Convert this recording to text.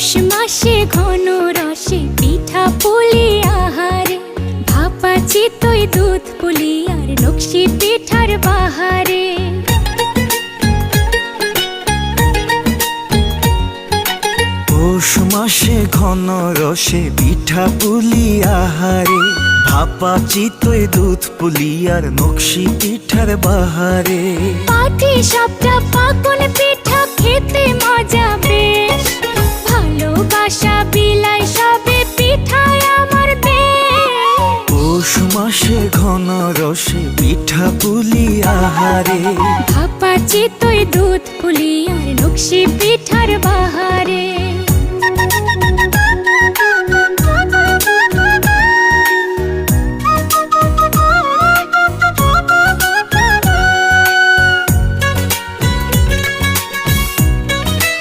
পৌষ মাসে ঘন রসে পিঠা পুলি আহারে, ভাপা চিতই দুধ পুলি আর নকশি পিঠার বাহারে। পৌষ মাসে ঘন রসে পিঠা পুলি আহারে, ভাপা চিতই দুধ পুলি আর নকশি পিঠার বাহারে। পাটি সাপটা পাকন পিঠা খেতে মজা বেশ, ভালোবাসা বিলাই সবে পিঠায় আমার বেশ। পৌষ মাসে ঘন রসে পিঠা পুলি আহারে, ভাপা চিতই দুধ পুলি আর নকশি পিঠার বাহারে।